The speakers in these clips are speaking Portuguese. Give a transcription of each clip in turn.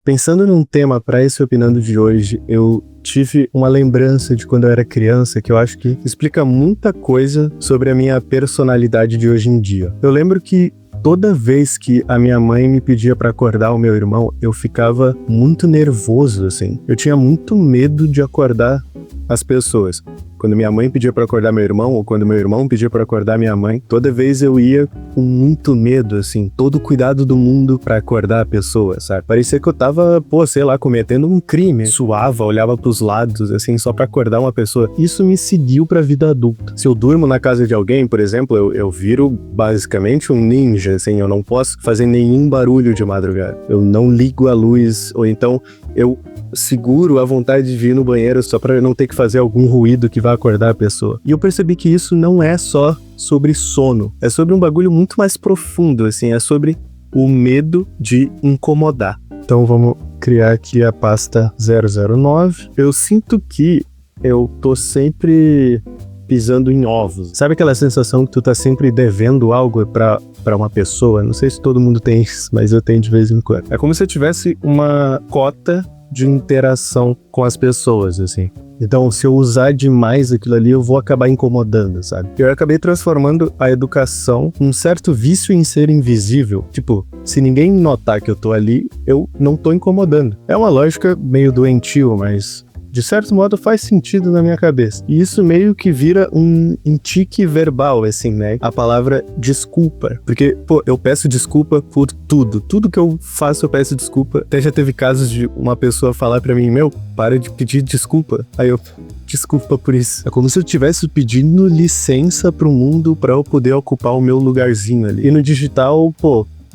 Pensando num tema para esse Opinando de hoje, eu tive uma lembrança de quando eu era criança que eu acho que explica muita coisa sobre a minha personalidade de hoje em dia. Eu lembro que toda vez que a minha mãe me pedia para acordar o meu irmão, eu ficava muito nervoso, assim. Eu tinha muito medo de acordar as pessoas. Quando minha mãe pedia para acordar meu irmão, ou quando meu irmão pedia para acordar minha mãe, toda vez eu ia com muito medo, assim, todo o cuidado do mundo para acordar a pessoa, sabe? Parecia que eu tava, sei lá, cometendo um crime. Suava, olhava pros lados, assim, só para acordar uma pessoa. Isso me seguiu pra vida adulta. Se eu durmo na casa de alguém, por exemplo, eu viro basicamente um ninja, assim, eu não posso fazer nenhum barulho de madrugada. Eu não ligo a luz, ou então eu seguro a vontade de ir no banheiro só pra não ter que fazer algum ruído que vai acordar a pessoa. E eu percebi que isso não é só sobre sono, é sobre um bagulho muito mais profundo, assim, é sobre o medo de incomodar. Então vamos criar aqui a pasta 009. Eu sinto que eu tô sempre pisando em ovos. Sabe aquela sensação que tu tá sempre devendo algo pra uma pessoa? Não sei se todo mundo tem isso, mas eu tenho de vez em quando. É como se eu tivesse uma cota de interação com as pessoas, assim. Então, se eu usar demais aquilo ali, eu vou acabar incomodando, sabe? Eu acabei transformando a educação num certo vício em ser invisível. Tipo, se ninguém notar que eu tô ali, eu não tô incomodando. É uma lógica meio doentio, mas de certo modo faz sentido na minha cabeça. E isso meio que vira um tique verbal, assim, né? A palavra desculpa. Porque, eu peço desculpa por tudo. Tudo que eu faço eu peço desculpa. Até já teve casos de uma pessoa falar pra mim, para de pedir desculpa. Aí eu, desculpa por isso. É como se eu estivesse pedindo licença pro mundo pra eu poder ocupar o meu lugarzinho ali. E no digital,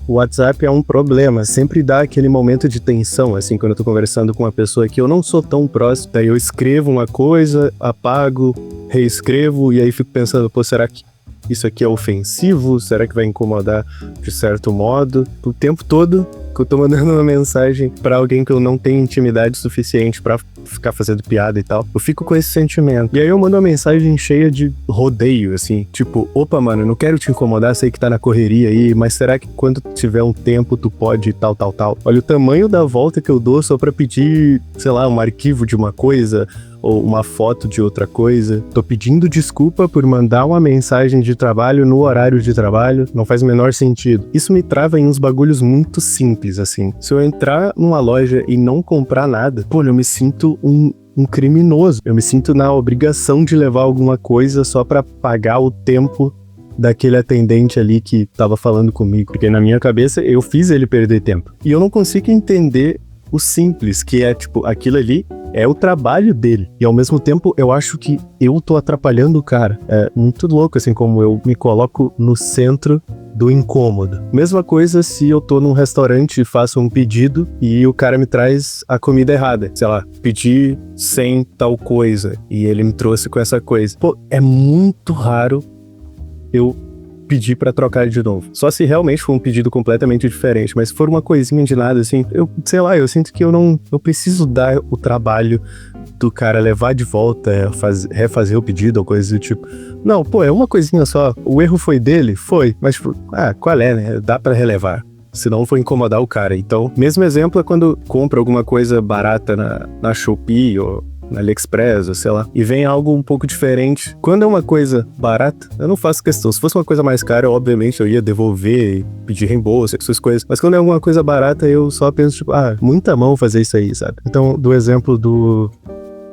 o WhatsApp é um problema, sempre dá aquele momento de tensão, assim, quando eu tô conversando com uma pessoa que eu não sou tão próximo, daí eu escrevo uma coisa, apago, reescrevo, e aí fico pensando, será que isso aqui é ofensivo? Será que vai incomodar de certo modo? O tempo todo que eu tô mandando uma mensagem pra alguém que eu não tenho intimidade suficiente pra ficar fazendo piada e tal, eu fico com esse sentimento. E aí eu mando uma mensagem cheia de rodeio, assim, tipo, opa, mano, eu não quero te incomodar, sei que tá na correria aí, mas será que quando tiver um tempo tu pode tal. Olha o tamanho da volta que eu dou só pra pedir, sei lá, um arquivo de uma coisa, ou uma foto de outra coisa. Tô pedindo desculpa por mandar uma mensagem de trabalho no horário de trabalho, não faz o menor sentido. Isso me trava em uns bagulhos muito simples, assim. Se eu entrar numa loja e não comprar nada, eu me sinto um criminoso. Eu me sinto na obrigação de levar alguma coisa só pra pagar o tempo daquele atendente ali que tava falando comigo. Porque na minha cabeça eu fiz ele perder tempo. E eu não consigo entender o simples, que é tipo, aquilo ali é o trabalho dele. E ao mesmo tempo eu acho que eu tô atrapalhando o cara. É muito louco, assim, como eu me coloco no centro do incômodo. Mesma coisa se eu tô num restaurante e faço um pedido e o cara me traz a comida errada. Sei lá, pedi sem tal coisa e ele me trouxe com essa coisa. É muito raro eu pedir pra trocar de novo. Só se realmente for um pedido completamente diferente, mas se for uma coisinha de nada, assim, eu sinto que eu preciso dar o trabalho do cara levar de volta, refazer o pedido ou coisa do tipo. Não, é uma coisinha só. O erro foi dele? Foi. Mas, qual é, né? Dá pra relevar. Senão for incomodar o cara. Então, mesmo exemplo é quando compra alguma coisa barata na Shopee ou na AliExpress, ou sei lá, e vem algo um pouco diferente. Quando é uma coisa barata, eu não faço questão. Se fosse uma coisa mais cara, obviamente eu ia devolver e pedir reembolso, essas coisas. Mas quando é alguma coisa barata, eu só penso, tipo, muita mão fazer isso aí, sabe? Então, do exemplo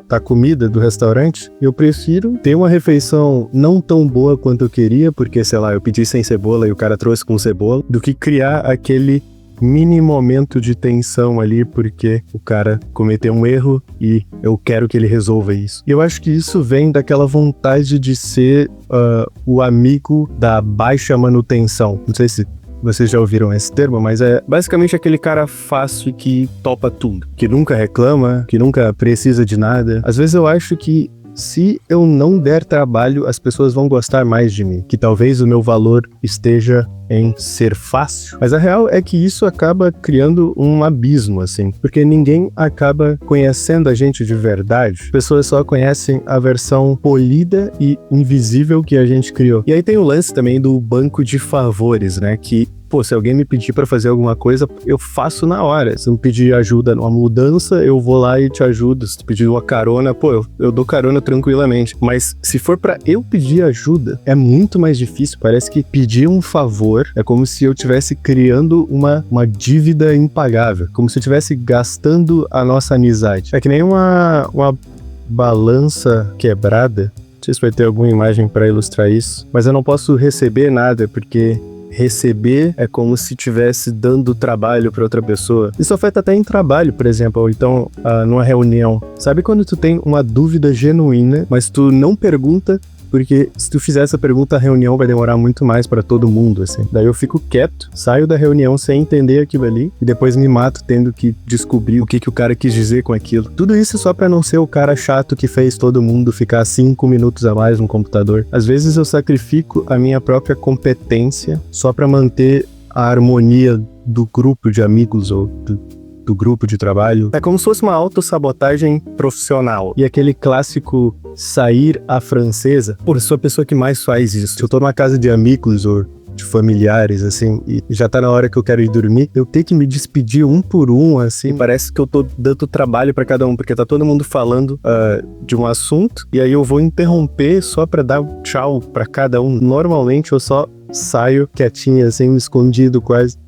da comida do restaurante, eu prefiro ter uma refeição não tão boa quanto eu queria, porque, sei lá, eu pedi sem cebola e o cara trouxe com cebola, do que criar aquele mini momento de tensão ali, porque o cara cometeu um erro e eu quero que ele resolva isso. E eu acho que isso vem daquela vontade de ser o amigo da baixa manutenção. Não sei se vocês já ouviram esse termo, mas é basicamente aquele cara fácil que topa tudo, que nunca reclama, que nunca precisa de nada. Às vezes eu acho que se eu não der trabalho, as pessoas vão gostar mais de mim, que talvez o meu valor esteja em ser fácil. Mas a real é que isso acaba criando um abismo, assim, porque ninguém acaba conhecendo a gente de verdade. As pessoas só conhecem a versão polida e invisível que a gente criou. E aí tem o lance também do banco de favores, né, que pô, se alguém me pedir pra fazer alguma coisa, eu faço na hora. Se me pedir ajuda numa mudança, eu vou lá e te ajudo. Se tu pedir uma carona, pô, eu dou carona tranquilamente. Mas se for pra eu pedir ajuda, é muito mais difícil. Parece que pedir um favor é como se eu estivesse criando uma dívida impagável. Como se eu estivesse gastando a nossa amizade. É que nem uma balança quebrada. Não sei se vai ter alguma imagem pra ilustrar isso. Mas eu não posso receber nada, porque receber é como se estivesse dando trabalho para outra pessoa. Isso afeta até em trabalho, por exemplo, ou então numa reunião. Sabe quando tu tem uma dúvida genuína, mas tu não pergunta, porque se tu fizer essa pergunta, a reunião vai demorar muito mais pra todo mundo, assim. Daí eu fico quieto, saio da reunião sem entender aquilo ali, e depois me mato tendo que descobrir o que o cara quis dizer com aquilo. Tudo isso só pra não ser o cara chato que fez todo mundo ficar 5 minutos a mais no computador. Às vezes eu sacrifico a minha própria competência só pra manter a harmonia do grupo de amigos ou do grupo de trabalho. É como se fosse uma autossabotagem profissional. E aquele clássico sair à francesa. Pô, eu sou a pessoa que mais faz isso. Se eu tô numa casa de amigos ou de familiares, assim, e já tá na hora que eu quero ir dormir, eu tenho que me despedir um por um, assim. Parece que eu tô dando trabalho pra cada um, porque tá todo mundo falando de um assunto, e aí eu vou interromper só pra dar tchau pra cada um. Normalmente eu só saio quietinho, assim, escondido quase,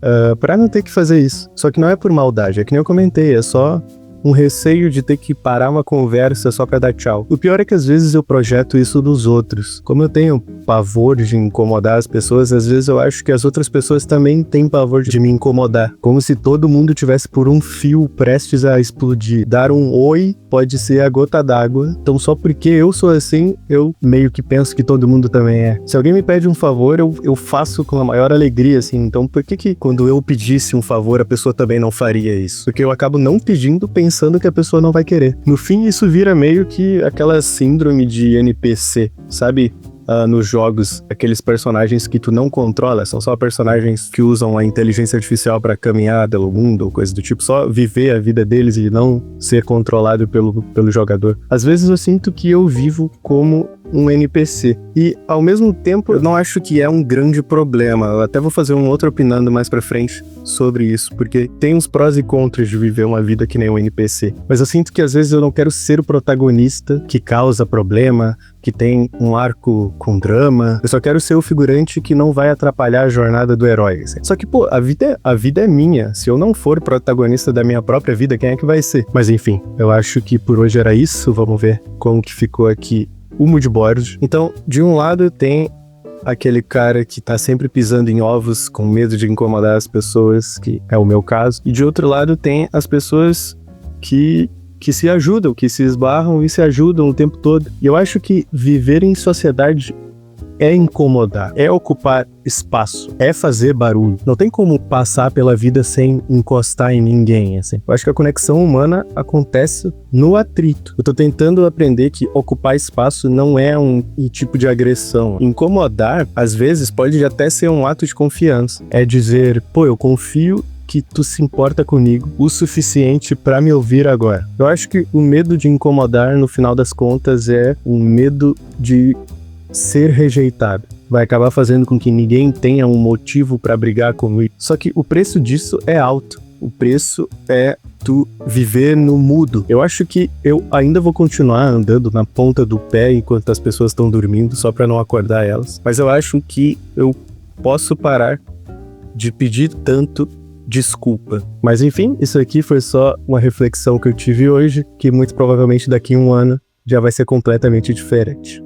pra não ter que fazer isso. Só que não é por maldade, é que nem eu comentei, é só um receio de ter que parar uma conversa só pra dar tchau. O pior é que às vezes eu projeto isso dos outros. Como eu tenho pavor de incomodar as pessoas, às vezes eu acho que as outras pessoas também têm pavor de me incomodar. Como se todo mundo tivesse por um fio prestes a explodir. Dar um oi pode ser a gota d'água. Então só porque eu sou assim, eu meio que penso que todo mundo também é. Se alguém me pede um favor, eu faço com a maior alegria, assim. Então por que quando eu pedisse um favor, a pessoa também não faria isso? Porque eu acabo não pedindo, pensando que a pessoa não vai querer. No fim, isso vira meio que aquela síndrome de NPC, sabe? Nos jogos, aqueles personagens que tu não controla, são só personagens que usam a inteligência artificial pra caminhar pelo mundo, ou coisa do tipo, só viver a vida deles e não ser controlado pelo jogador. Às vezes eu sinto que eu vivo como um NPC. E, ao mesmo tempo, eu não acho que é um grande problema. Eu até vou fazer um outro opinando mais pra frente sobre isso, porque tem uns prós e contras de viver uma vida que nem um NPC. Mas eu sinto que às vezes eu não quero ser o protagonista que causa problema, que tem um arco com drama. Eu só quero ser o figurante que não vai atrapalhar a jornada do herói, assim. Só que, pô, a vida é minha. Se eu não for protagonista da minha própria vida, quem é que vai ser? Mas enfim, eu acho que por hoje era isso. Vamos ver como que ficou aqui o moodboard. Então, de um lado tem aquele cara que tá sempre pisando em ovos com medo de incomodar as pessoas, que é o meu caso. E de outro lado tem as pessoas que se ajudam, que se esbarram e se ajudam o tempo todo. E eu acho que viver em sociedade é incomodar, é ocupar espaço, é fazer barulho. Não tem como passar pela vida sem encostar em ninguém, assim. Eu acho que a conexão humana acontece no atrito. Eu tô tentando aprender que ocupar espaço não é um tipo de agressão. Incomodar, às vezes, pode até ser um ato de confiança. É dizer, pô, eu confio que tu se importa comigo o suficiente pra me ouvir agora. Eu acho que o medo de incomodar, no final das contas, é um medo de ser rejeitado. Vai acabar fazendo com que ninguém tenha um motivo pra brigar comigo. Só que o preço disso é alto. O preço é tu viver no mudo. Eu acho que eu ainda vou continuar andando na ponta do pé enquanto as pessoas estão dormindo, só pra não acordar elas. Mas eu acho que eu posso parar de pedir tanto desculpa. Mas enfim, isso aqui foi só uma reflexão que eu tive hoje, que muito provavelmente daqui a um ano já vai ser completamente diferente.